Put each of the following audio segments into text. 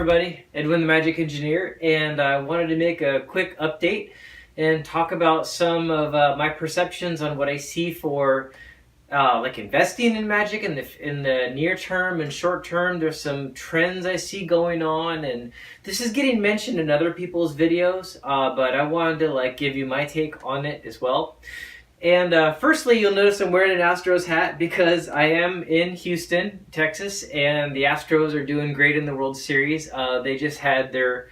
everybody, Edwin the Magic Engineer, and I wanted to make a quick update and talk about some of my perceptions on what I see for like investing in Magic in the near term and short term. There's some trends I see going on, and this is getting mentioned in other people's videos, but I wanted to give you my take on it as well. And firstly, you'll notice I'm wearing an Astros hat because I am in Houston, Texas, and the Astros are doing great in the World Series. They just had they're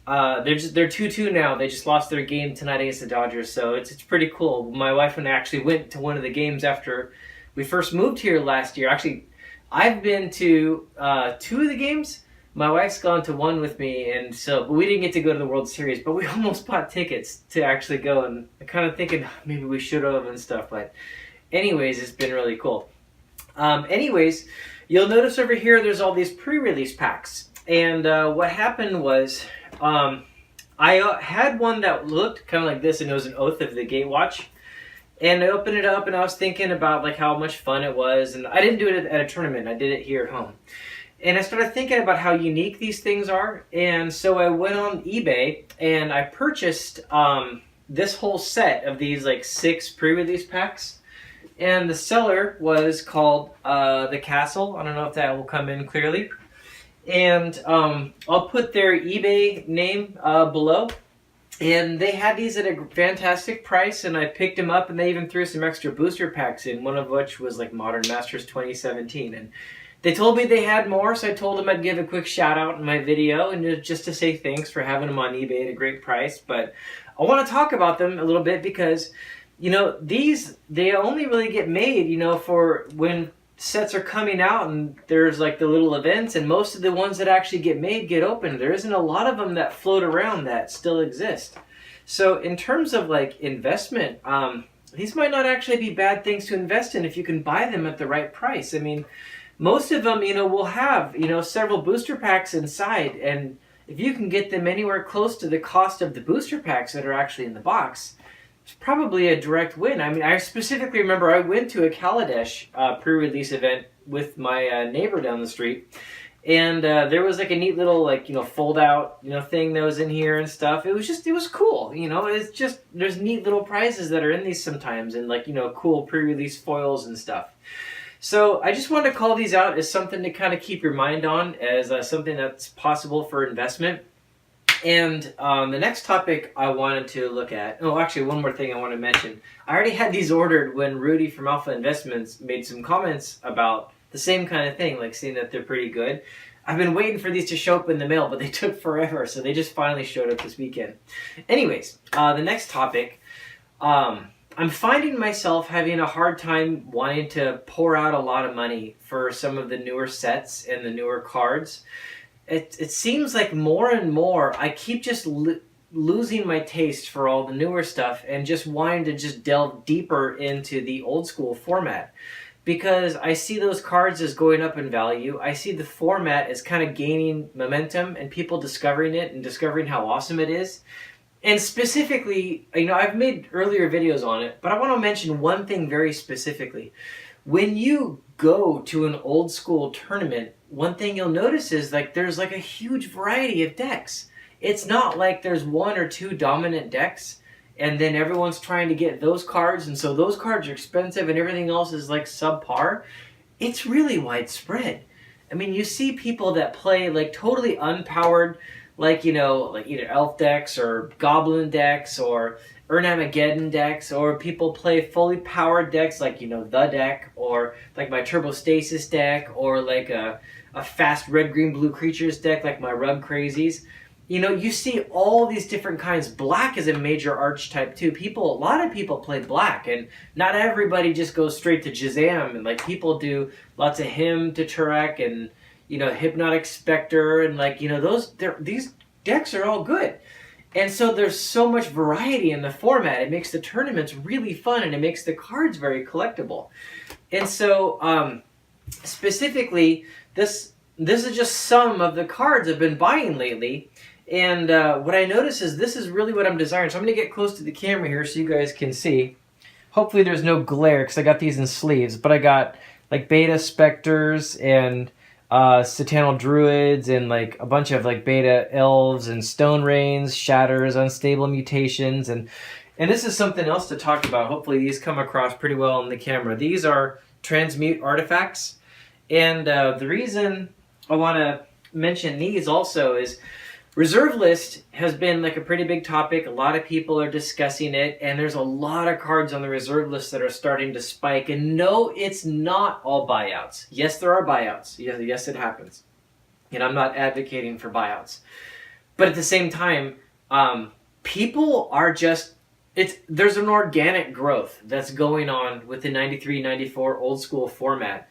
2-2 now. They just lost their game tonight against the Dodgers, so it's pretty cool. My wife and I actually went to one of the games after we first moved here last year. Actually, I've been to 2 of the games. My wife's gone to one with me, and but we didn't get to go to the World Series, but we almost bought tickets to actually go, and I'm kind of thinking maybe we should have and stuff, but anyways, it's been really cool. Anyways, you'll notice over here there's all these pre-release packs, and what happened was I had one that looked kind of like this, and it was an Oath of the Gatewatch, and I opened it up, and I was thinking about how much fun it was, and I didn't do it at a tournament, I did it here at home. And I started thinking about how unique these things are, and so I went on eBay and I purchased this whole set of these 6 pre-release packs, and the seller was called The Castle. I don't know if that will come in clearly, and I'll put their eBay name below. And they had these at a fantastic price, and I picked them up, and they even threw some extra booster packs in, one of which was Modern Masters 2017. And they told me they had more, so I told them I'd give a quick shout out in my video, and just to say thanks for having them on eBay at a great price. But I want to talk about them a little bit because, they only really get made, for when sets are coming out and there's the little events, and most of the ones that actually get made get opened. There isn't a lot of them that float around that still exist. So in terms of investment, these might not actually be bad things to invest in if you can buy them at the right price. I mean, most of them, will have, several booster packs inside, and if you can get them anywhere close to the cost of the booster packs that are actually in the box, it's probably a direct win. I mean, I specifically remember I went to a Kaladesh pre-release event with my neighbor down the street, and there was a neat little fold-out thing that was in here and stuff. It was cool. It's just there's neat little prizes that are in these sometimes, and cool pre-release foils and stuff. So I just wanted to call these out as something to kind of keep your mind on, as something that's possible for investment. And the next topic I wanted to look at... Oh, actually, one more thing I want to mention. I already had these ordered when Rudy from Alpha Investments made some comments about the same kind of thing, saying that they're pretty good. I've been waiting for these to show up in the mail, but they took forever, so they just finally showed up this weekend. Anyways, the next topic... I'm finding myself having a hard time wanting to pour out a lot of money for some of the newer sets and the newer cards. It seems like more and more I keep just losing my taste for all the newer stuff and just wanting to just delve deeper into the old school format. Because I see those cards as going up in value. I see the format as kind of gaining momentum and people discovering it and discovering how awesome it is. And specifically, I've made earlier videos on it, but I want to mention one thing very specifically. When you go to an old school tournament, one thing you'll notice is there's a huge variety of decks. It's not like there's 1 or 2 dominant decks, and then everyone's trying to get those cards, and so those cards are expensive and everything else is subpar. It's really widespread. I mean, you see people that play totally unpowered, either elf decks or goblin decks or Urnamageddon decks, or people play fully powered decks the deck, or my Turbostasis deck, or a fast red, green, blue creatures deck like my Rug Crazies. You see all these different kinds. Black is a major archetype too. A lot of people play black, and not everybody just goes straight to Jazam, and people do lots of Hymn to Turek and Hypnotic Spectre, and these decks are all good. And so there's so much variety in the format. It makes the tournaments really fun, and it makes the cards very collectible. And so specifically, this is just some of the cards I've been buying lately. And what I notice is this is really what I'm desiring. So I'm going to get close to the camera here so you guys can see. Hopefully there's no glare because I got these in sleeves. But I got Beta Spectres and Satanic Druids and like a bunch of like beta elves and stone rains, shatters, unstable mutations, and this is something else to talk about. Hopefully these come across pretty well on the camera. These are transmute artifacts, and the reason I want to mention these also is reserve list has been like a pretty big topic. A lot of people are discussing it, and there's a lot of cards on the reserve list that are starting to spike. And no, it's not all buyouts. Yes, there are buyouts. Yes, it happens. And I'm not advocating for buyouts. But at the same time, people are just, there's an organic growth that's going on with the 93, 94 old school format.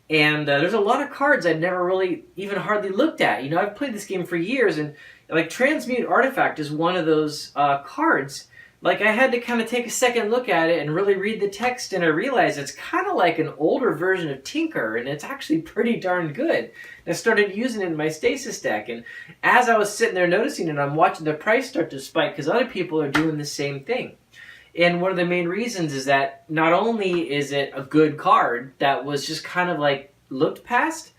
And there's a lot of cards I'd never really even hardly looked at. You know, I've played this game for years, and like Transmute Artifact is one of those cards. Like, I had to kind of take a second look at it and really read the text, and I realized it's kind of like an older version of Tinker, and it's actually pretty darn good. And I started using it in my stasis deck, and as I was sitting there noticing it, I'm watching the price start to spike because other people are doing the same thing. And one of the main reasons is that not only is it a good card that was just kind of like looked past,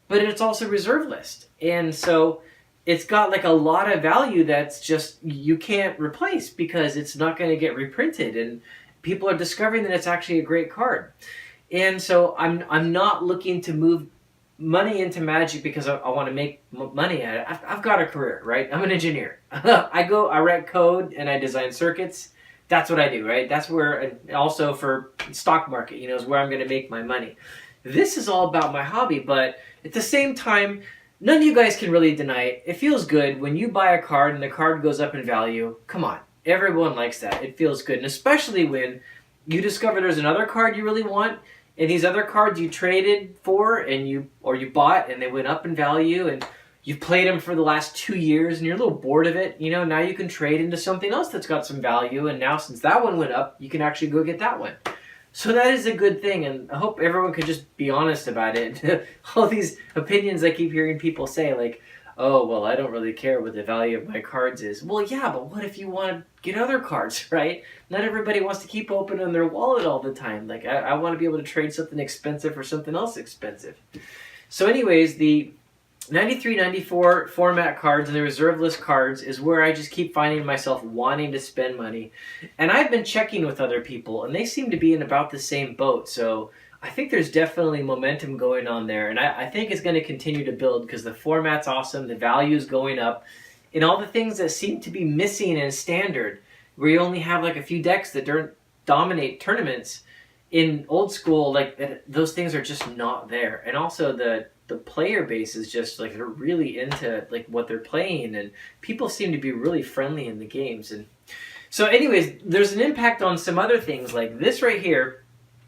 but it's also reserve list. And so it's got like a lot of value that's just you can't replace because it's not going to get reprinted. And people are discovering that it's actually a great card. And so I'm not looking to move money into Magic because I want to make money at it. I've got a career, right? I'm an engineer. I write code and I design circuits. That's what I do, right? That's where, also for stock market, you know, is where I'm going to make my money. This is all about my hobby, but at the same time, none of you guys can really deny it. It feels good when you buy a card and the card goes up in value. Come on, everyone likes that. It feels good, and especially when you discover there's another card you really want, and these other cards you traded for and you bought, and they went up in value, and you've played them for the last 2 years and you're a little bored of it, you know, now you can trade into something else that's got some value, and now since that one went up, you can actually go get that one. So that is a good thing, and I hope everyone could just be honest about it. All these opinions I keep hearing people say, like, oh, well, I don't really care what the value of my cards is. Well, yeah, but what if you want to get other cards, right? Not everybody wants to keep opening their wallet all the time. Like, I want to be able to trade something expensive for something else expensive. So anyways, the 93, 94 format cards and the reserve list cards is where I just keep finding myself wanting to spend money. And I've been checking with other people, and they seem to be in about the same boat. So I think there's definitely momentum going on there. And I think it's going to continue to build because the format's awesome, the value is going up, and all the things that seem to be missing in standard, where you only have like a few decks that don't dominate tournaments, in old school, like those things are just not there. And also the player base is just like they're really into like what they're playing, and people seem to be really friendly in the games. And so anyways, there's an impact on some other things like this right here.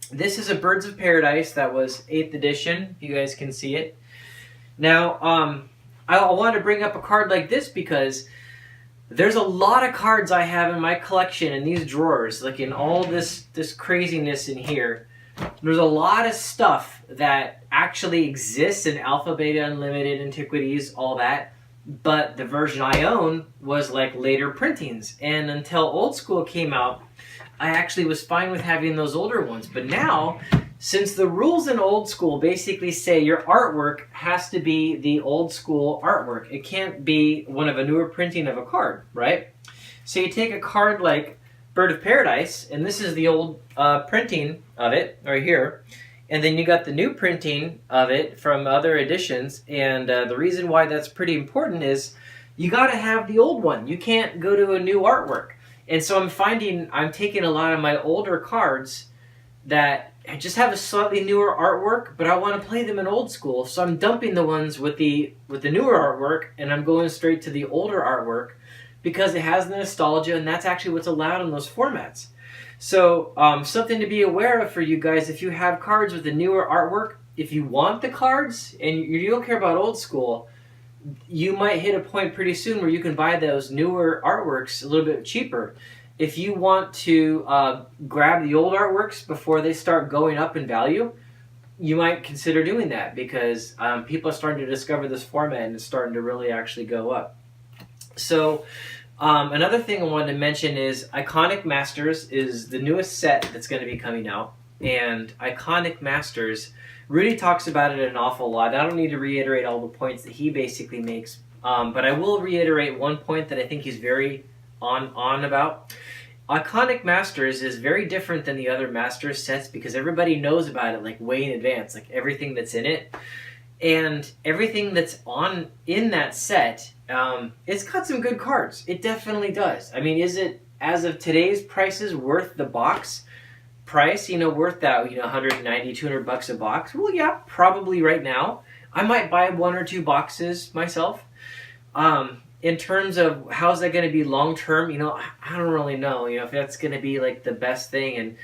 This is a Birds of Paradise that was 8th edition, if you guys can see it. Now I want to bring up a card like this because there's a lot of cards I have in my collection in these drawers, like in all this craziness in here. There's a lot of stuff that actually exists in Alpha, Beta, Unlimited, Antiquities, all that. But the version I own was like later printings. And until Old School came out, I actually was fine with having those older ones. But now, since the rules in Old School basically say your artwork has to be the Old School artwork, it can't be one of a newer printing of a card, right? So you take a card like Bird of Paradise, and this is the old printing of it right here, and then you got the new printing of it from other editions. And the reason why that's pretty important is you got to have the old one. You can't go to a new artwork. And so I'm finding I'm taking a lot of my older cards that just have a slightly newer artwork, but I want to play them in Old School, so I'm dumping the ones with the newer artwork, and I'm going straight to the older artwork because it has the nostalgia, and that's actually what's allowed in those formats. So something to be aware of for you guys: if you have cards with the newer artwork, if you want the cards and you don't care about Old School, you might hit a point pretty soon where you can buy those newer artworks a little bit cheaper. If you want to grab the old artworks before they start going up in value, you might consider doing that because people are starting to discover this format and it's starting to really actually go up. So another thing I wanted to mention is Iconic Masters is the newest set that's going to be coming out. and Iconic Masters. Rudy talks about it an awful lot. I don't need to reiterate all the points that he basically makes, but I will reiterate one point that I think he's very on about. Iconic Masters is very different than the other Masters sets because everybody knows about it like way in advance, like everything that's in it. And everything that's in that set, it's got some good cards. It definitely does. I mean, is it, as of today's prices, worth the box price? Worth that, $190, $200 a box? Well, yeah, probably right now. I might buy 1 or 2 boxes myself. In terms of how's that going to be long term, I don't really know. If that's going to be like the best thing, and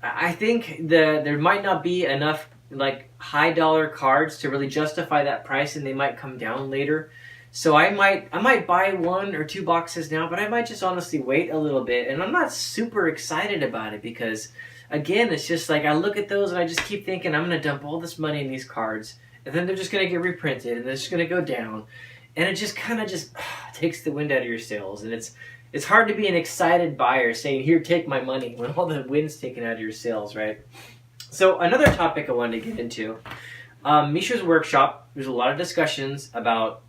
I think there might not be enough like high dollar cards to really justify that price, and they might come down later. So I might buy 1 or 2 boxes now, but I might just honestly wait a little bit. And I'm not super excited about it because, again, it's just like I look at those and I just keep thinking I'm going to dump all this money in these cards, and then they're just going to get reprinted, and they're just going to go down, and it just kind of takes the wind out of your sails. And it's hard to be an excited buyer saying, "Here, take my money," when all the wind's taken out of your sails, right? So another topic I wanted to get into, Mishra's Workshop. There's a lot of discussions about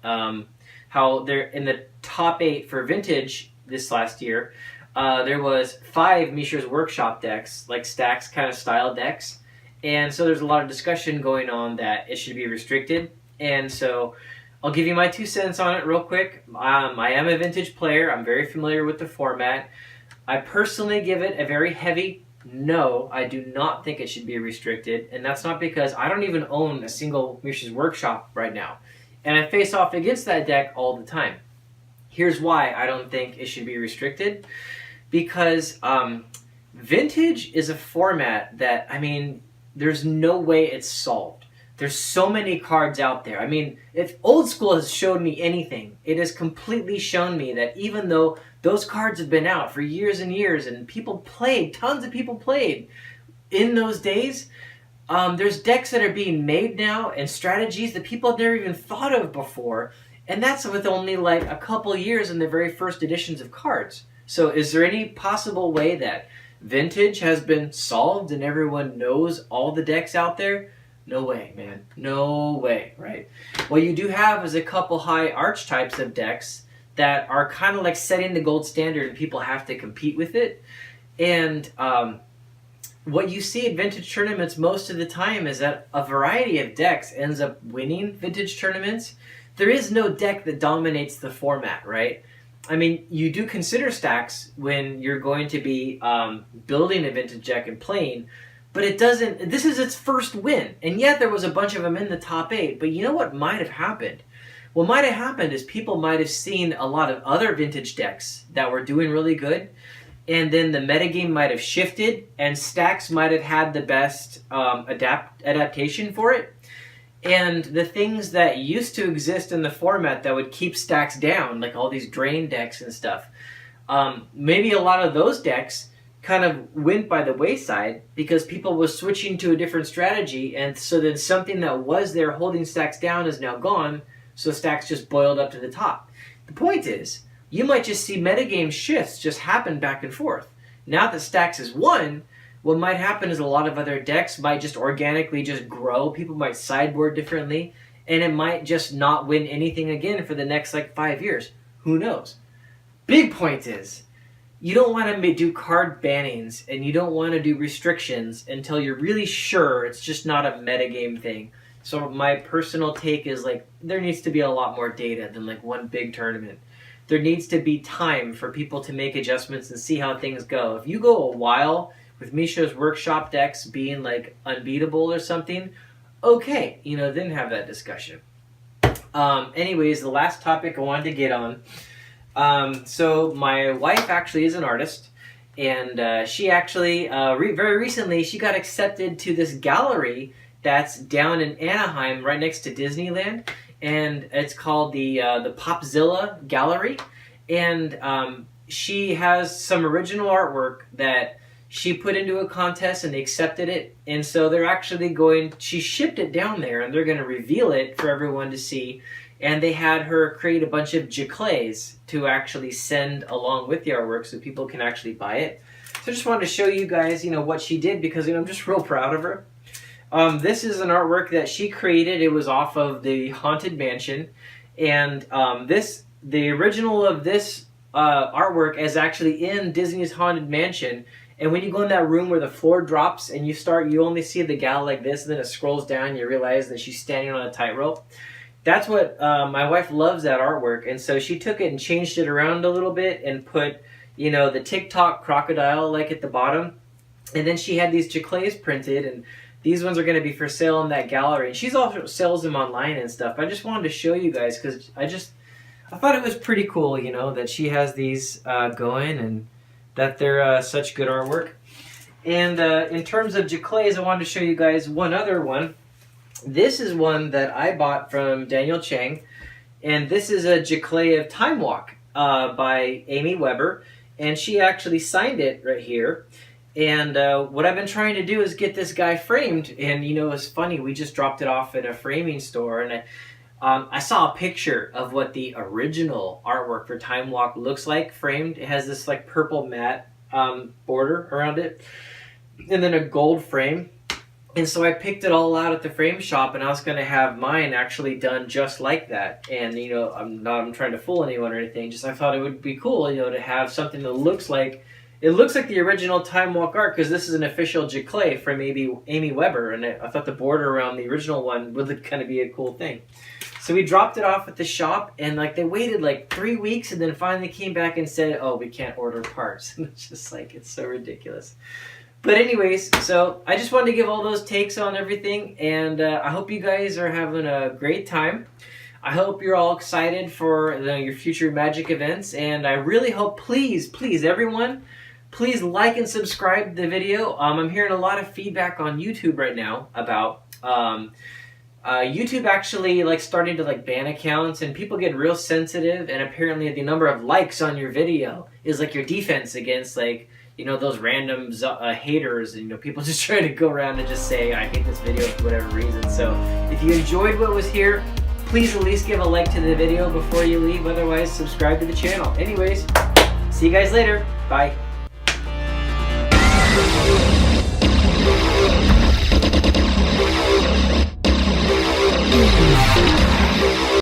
how they're in the top 8 for Vintage this last year. There was 5 Mishra's Workshop decks, like stacks kind of style decks. And so there's a lot of discussion going on that it should be restricted. And so I'll give you my 2 cents on it real quick. I am a Vintage player. I'm very familiar with the format. I personally give it a very heavy no. I do not think it should be restricted. And that's not because I don't even own a single Mishra's Workshop right now. And I face off against that deck all the time. Here's why I don't think it should be restricted. Because Vintage is a format that, I mean, there's no way it's solved. There's so many cards out there. I mean, if Old School has showed me anything, it has completely shown me that even though those cards have been out for years and years and people played, tons of people played in those days, there's decks that are being made now and strategies that people have never even thought of before. And that's with only like a couple years in the very first editions of cards. So is there any possible way that Vintage has been solved and everyone knows all the decks out there? No way, man. No way, right? What you do have is a couple high archetypes of decks that are kind of like setting the gold standard and people have to compete with it. And what you see at Vintage tournaments most of the time is that a variety of decks ends up winning Vintage tournaments. There is no deck that dominates the format, right? I mean, you do consider stacks when you're going to be building a Vintage deck and playing, but it doesn't. This is its first win, and yet there was a bunch of them in the top 8. But you know what might have happened? What might have happened is people might have seen a lot of other Vintage decks that were doing really good, and then the metagame might have shifted, and stacks might have had the best adaptation for it. And the things that used to exist in the format that would keep stacks down, like all these drain decks and stuff, maybe a lot of those decks kind of went by the wayside because people were switching to a different strategy, and so then something that was there holding stacks down is now gone, so stacks just boiled up to the top. The point is, you might just see metagame shifts just happen back and forth. Now that stacks is won, what might happen is a lot of other decks might just organically just grow. People might sideboard differently, and it might just not win anything again for the next like 5 years. Who knows? Big point is, you don't want to do card bannings and you don't want to do restrictions until you're really sure it's just not a metagame thing. So my personal take is like there needs to be a lot more data than like one big tournament. There needs to be time for people to make adjustments and see how things go. If you go a while with Mishra's Workshop decks being like unbeatable or something, okay, then have that discussion. Anyways, the last topic I wanted to get on. So my wife actually is an artist, and she actually very recently she got accepted to this gallery that's down in Anaheim, right next to Disneyland, and it's called the Popzilla Gallery, and she has some original artwork that she put into a contest and they accepted it, and so they're actually she shipped it down there and they're going to reveal it for everyone to see. And they had her create a bunch of Giclees to actually send along with the artwork so people can actually buy it. So I just wanted to show you guys, what she did, because I'm just real proud of her. This is an artwork that she created. It was off of the Haunted Mansion, and the original of this artwork is actually in Disney's Haunted Mansion. And when you go in that room where the floor drops and you only see the gal like this, and then it scrolls down, and you realize that she's standing on a tightrope. That's what my wife loves, that artwork, and so she took it and changed it around a little bit and put, the TikTok crocodile like at the bottom, and then she had these Giclees printed, and these ones are going to be for sale in that gallery. And she's also sells them online and stuff. I just wanted to show you guys because I thought it was pretty cool, that she has these going and that they're such good artwork. And in terms of Giclees, I wanted to show you guys one other one. This is one that I bought from Daniel Chang, and this is a Giclee of Time Walk by Amy Weber, and she actually signed it right here. And what I've been trying to do is get this guy framed, and it's funny, we just dropped it off in a framing store, and I saw a picture of what the original artwork for Time Walk looks like framed. It has this like purple matte border around it, and then a gold frame. And so I picked it all out at the frame shop, and I was going to have mine actually done just like that. And I'm trying to fool anyone or anything. Just I thought it would be cool, to have something that looks like the original Time Walk art, because this is an official Giclee from Amy Weber, and I thought the border around the original one would kind of be a cool thing. So we dropped it off at the shop, and they waited 3 weeks, and then finally came back and said, "Oh, we can't order parts." And it's just it's so ridiculous. But anyways, so I just wanted to give all those takes on everything, and I hope you guys are having a great time. I hope you're all excited for your future magic events, and I really hope, please, everyone, please like and subscribe to the video. I'm hearing a lot of feedback on YouTube right now about YouTube actually starting to ban accounts, and people get real sensitive, and apparently the number of likes on your video is your defense against those random haters, people just trying to go around and just say, I hate this video for whatever reason. So if you enjoyed what was here, please at least give a like to the video before you leave. Otherwise, subscribe to the channel. Anyways, see you guys later. Bye.